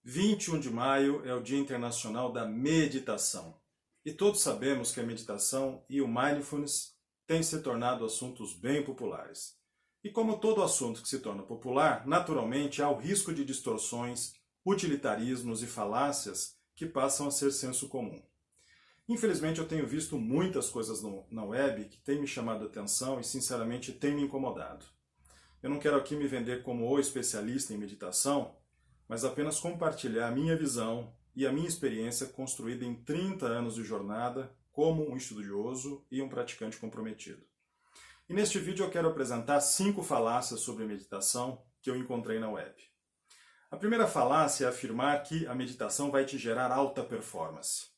21 de maio é o Dia Internacional da Meditação. E todos sabemos que a meditação e o mindfulness têm se tornado assuntos bem populares. E como todo assunto que se torna popular, naturalmente há o risco de distorções, utilitarismos e falácias que passam a ser senso comum. Infelizmente eu tenho visto muitas coisas na web que têm me chamado a atenção e sinceramente têm me incomodado. Eu não quero aqui me vender como o especialista em meditação, mas apenas compartilhar a minha visão e a minha experiência construída em 30 anos de jornada como um estudioso e um praticante comprometido. E neste vídeo eu quero apresentar 5 falácias sobre meditação que eu encontrei na web. A primeira falácia é afirmar que a meditação vai te gerar alta performance.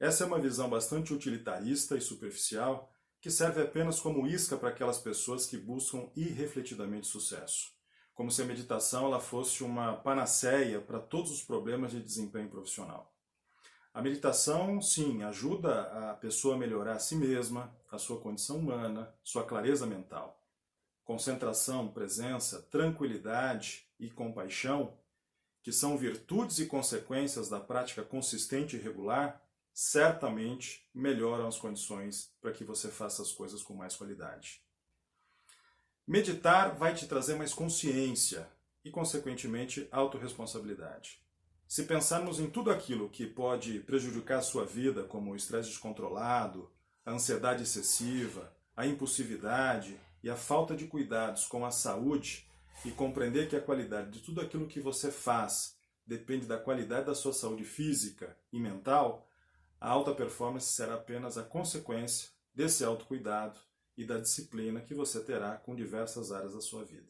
Essa é uma visão bastante utilitarista e superficial que serve apenas como isca para aquelas pessoas que buscam irrefletidamente sucesso. Como se a meditação ela fosse uma panaceia para todos os problemas de desempenho profissional. A meditação, sim, ajuda a pessoa a melhorar a si mesma, a sua condição humana, sua clareza mental. Concentração, presença, tranquilidade e compaixão, que são virtudes e consequências da prática consistente e regular, certamente melhoram as condições para que você faça as coisas com mais qualidade. Meditar vai te trazer mais consciência e, consequentemente, autorresponsabilidade. Se pensarmos em tudo aquilo que pode prejudicar a sua vida, como o estresse descontrolado, a ansiedade excessiva, a impulsividade e a falta de cuidados com a saúde, e compreender que a qualidade de tudo aquilo que você faz depende da qualidade da sua saúde física e mental, a alta performance será apenas a consequência desse autocuidado e da disciplina que você terá com diversas áreas da sua vida.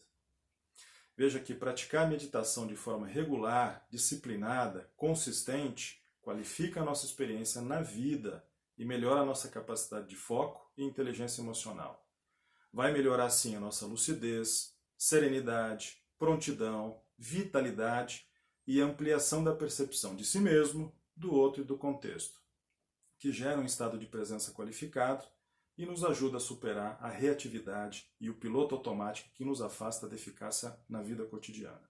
Veja que praticar a meditação de forma regular, disciplinada, consistente, qualifica a nossa experiência na vida e melhora a nossa capacidade de foco e inteligência emocional. Vai melhorar sim a nossa lucidez, serenidade, prontidão, vitalidade e ampliação da percepção de si mesmo, do outro e do contexto, que gera um estado de presença qualificado e nos ajuda a superar a reatividade e o piloto automático que nos afasta da eficácia na vida cotidiana.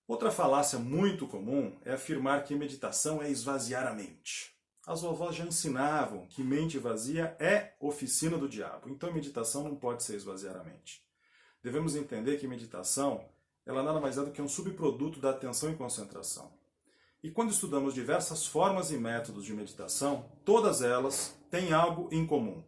Outra falácia muito comum é afirmar que meditação é esvaziar a mente. As vovós já ensinavam que mente vazia é oficina do diabo, então meditação não pode ser esvaziar a mente. Devemos entender que meditação ela nada mais é do que um subproduto da atenção e concentração. E quando estudamos diversas formas e métodos de meditação, todas elas têm algo em comum: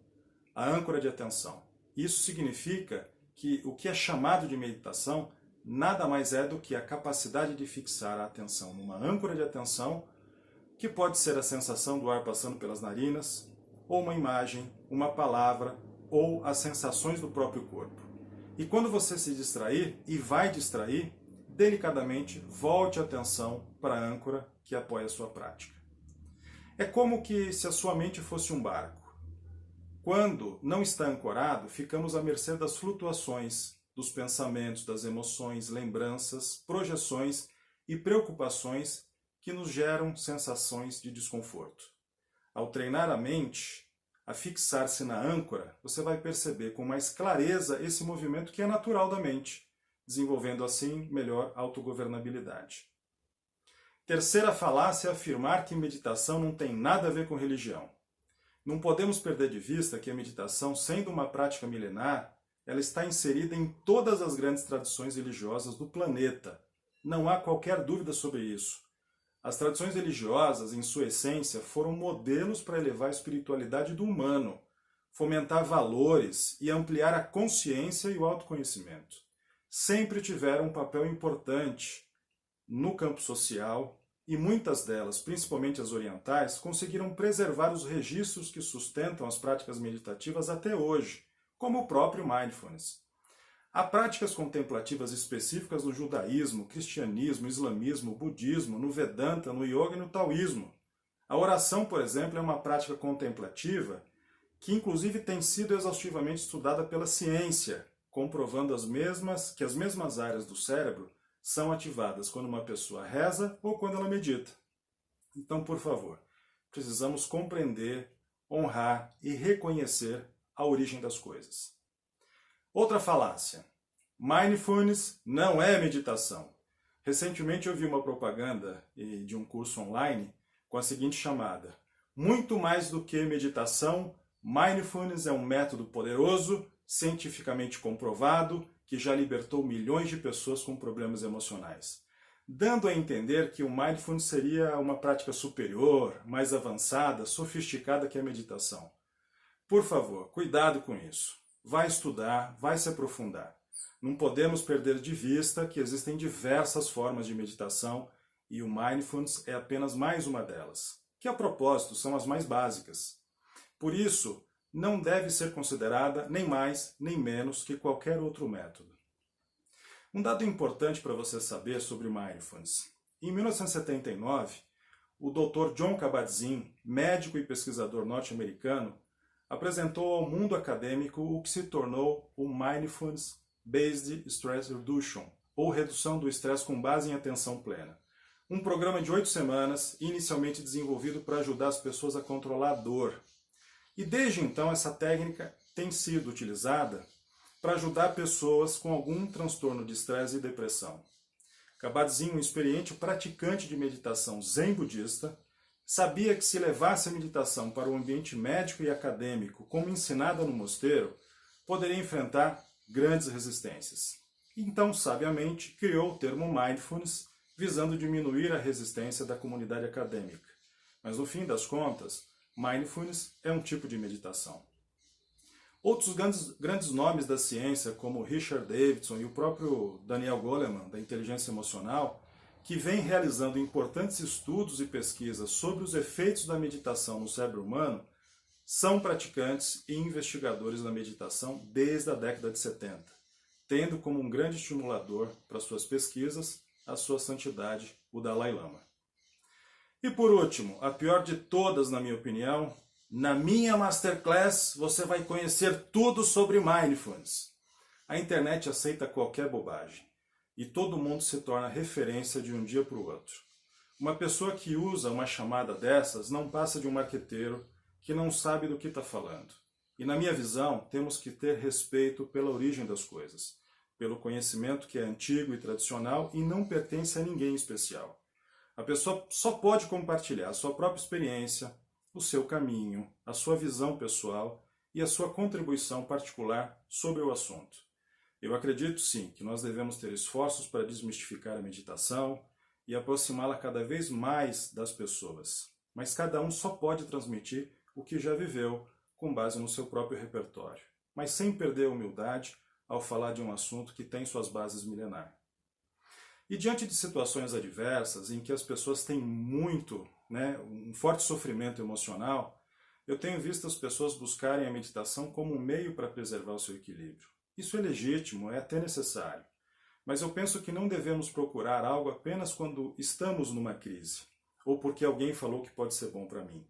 a âncora de atenção. Isso significa que o que é chamado de meditação nada mais é do que a capacidade de fixar a atenção numa âncora de atenção, que pode ser a sensação do ar passando pelas narinas, ou uma imagem, uma palavra, ou as sensações do próprio corpo. E quando você se distrair, e vai distrair, delicadamente volte a atenção para a âncora que apoia a sua prática. É como que se a sua mente fosse um barco. Quando não está ancorado, ficamos à mercê das flutuações, dos pensamentos, das emoções, lembranças, projeções e preocupações que nos geram sensações de desconforto. Ao treinar a mente a fixar-se na âncora, você vai perceber com mais clareza esse movimento que é natural da mente, desenvolvendo assim melhor autogovernabilidade. Terceira falácia é afirmar que meditação não tem nada a ver com religião. Não podemos perder de vista que a meditação, sendo uma prática milenar, ela está inserida em todas as grandes tradições religiosas do planeta. Não há qualquer dúvida sobre isso. As tradições religiosas, em sua essência, foram modelos para elevar a espiritualidade do humano, fomentar valores e ampliar a consciência e o autoconhecimento. Sempre tiveram um papel importante no campo social e muitas delas, principalmente as orientais, conseguiram preservar os registros que sustentam as práticas meditativas até hoje, como o próprio mindfulness. Há práticas contemplativas específicas no judaísmo, cristianismo, islamismo, budismo, no Vedanta, no yoga e no taoísmo. A oração, por exemplo, é uma prática contemplativa que inclusive tem sido exaustivamente estudada pela ciência, comprovando que as mesmas áreas do cérebro são ativadas quando uma pessoa reza ou quando ela medita. Então, por favor, precisamos compreender, honrar e reconhecer a origem das coisas. Outra falácia: mindfulness não é meditação. Recentemente eu vi uma propaganda de um curso online com a seguinte chamada: muito mais do que meditação, Mindfulness é um método poderoso, cientificamente comprovado, que já libertou milhões de pessoas com problemas emocionais. Dando a entender que o Mindfulness seria uma prática superior, mais avançada, sofisticada que a meditação. Por favor, cuidado com isso. Vai estudar, vai se aprofundar. Não podemos perder de vista que existem diversas formas de meditação e o Mindfulness é apenas mais uma delas, que a propósito são as mais básicas. Por isso, não deve ser considerada nem mais nem menos que qualquer outro método. Um dado importante para você saber sobre o Mindfulness. Em 1979, o Dr. Jon Kabat-Zinn, médico e pesquisador norte-americano, apresentou ao mundo acadêmico o que se tornou o Mindfulness Based Stress Reduction, ou redução do estresse com base em atenção plena. Um programa de 8 semanas, inicialmente desenvolvido para ajudar as pessoas a controlar a dor. E desde então essa técnica tem sido utilizada para ajudar pessoas com algum transtorno de estresse e depressão. Kabat-Zinn, um experiente praticante de meditação zen budista, sabia que se levasse a meditação para o ambiente médico e acadêmico, como ensinada no mosteiro, poderia enfrentar grandes resistências. Então, sabiamente, criou o termo Mindfulness, visando diminuir a resistência da comunidade acadêmica. Mas, no fim das contas, Mindfulness é um tipo de meditação. Outros grandes nomes da ciência, como Richard Davidson e o próprio Daniel Goleman, da inteligência emocional, que vem realizando importantes estudos e pesquisas sobre os efeitos da meditação no cérebro humano, são praticantes e investigadores da meditação desde a década de 70, tendo como um grande estimulador para suas pesquisas a sua santidade, o Dalai Lama. E por último, a pior de todas, na minha opinião, na minha Masterclass você vai conhecer tudo sobre Mindfulness. A internet aceita qualquer bobagem e todo mundo se torna referência de um dia para o outro. Uma pessoa que usa uma chamada dessas não passa de um marqueteiro que não sabe do que está falando. E na minha visão, temos que ter respeito pela origem das coisas, pelo conhecimento que é antigo e tradicional e não pertence a ninguém especial. A pessoa só pode compartilhar a sua própria experiência, o seu caminho, a sua visão pessoal e a sua contribuição particular sobre o assunto. Eu acredito sim que nós devemos ter esforços para desmistificar a meditação e aproximá-la cada vez mais das pessoas. Mas cada um só pode transmitir o que já viveu com base no seu próprio repertório, mas sem perder a humildade ao falar de um assunto que tem suas bases milenares. E diante de situações adversas em que as pessoas têm um forte sofrimento emocional, eu tenho visto as pessoas buscarem a meditação como um meio para preservar o seu equilíbrio. Isso é legítimo, é até necessário. Mas eu penso que não devemos procurar algo apenas quando estamos numa crise, ou porque alguém falou que pode ser bom para mim.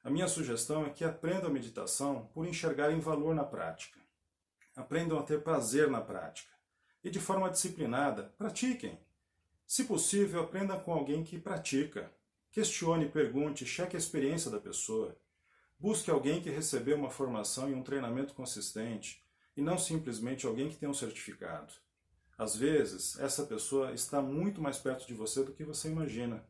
A minha sugestão é que aprendam a meditação por enxergarem valor na prática. Aprendam a ter prazer na prática. E de forma disciplinada, pratiquem. Se possível, aprenda com alguém que pratica. Questione, pergunte, cheque a experiência da pessoa. Busque alguém que recebeu uma formação e um treinamento consistente, e não simplesmente alguém que tem um certificado. Às vezes, essa pessoa está muito mais perto de você do que você imagina.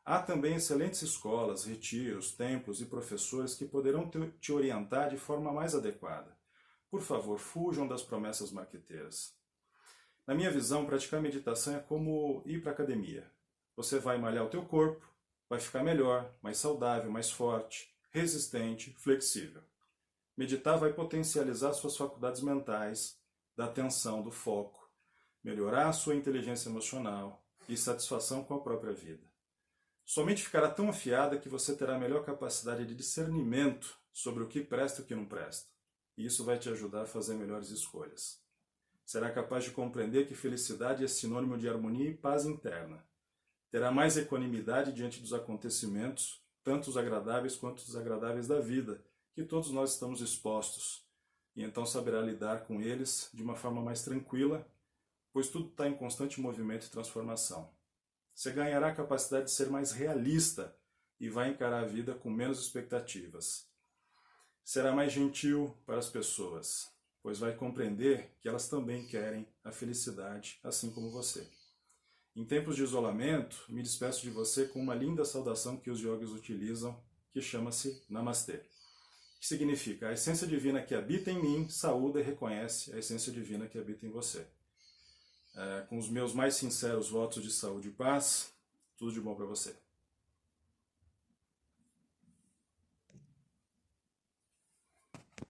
Há também excelentes escolas, retiros, templos e professores que poderão te orientar de forma mais adequada. Por favor, fujam das promessas marqueteiras. Na minha visão, praticar meditação é como ir para a academia. Você vai malhar o teu corpo, vai ficar melhor, mais saudável, mais forte, resistente, flexível. Meditar vai potencializar suas faculdades mentais, da atenção, do foco, melhorar a sua inteligência emocional e satisfação com a própria vida. Sua mente ficará tão afiada que você terá melhor capacidade de discernimento sobre o que presta e o que não presta. E isso vai te ajudar a fazer melhores escolhas. Será capaz de compreender que felicidade é sinônimo de harmonia e paz interna. Terá mais equanimidade diante dos acontecimentos, tanto os agradáveis quanto os desagradáveis da vida, que todos nós estamos expostos. E então saberá lidar com eles de uma forma mais tranquila, pois tudo está em constante movimento e transformação. Você ganhará a capacidade de ser mais realista e vai encarar a vida com menos expectativas. Será mais gentil para as pessoas, pois vai compreender que elas também querem a felicidade, assim como você. Em tempos de isolamento, me despeço de você com uma linda saudação que os yogis utilizam, que chama-se Namastê. Que significa: a essência divina que habita em mim saúda e reconhece a essência divina que habita em você. Com os meus mais sinceros votos de saúde e paz, tudo de bom para você.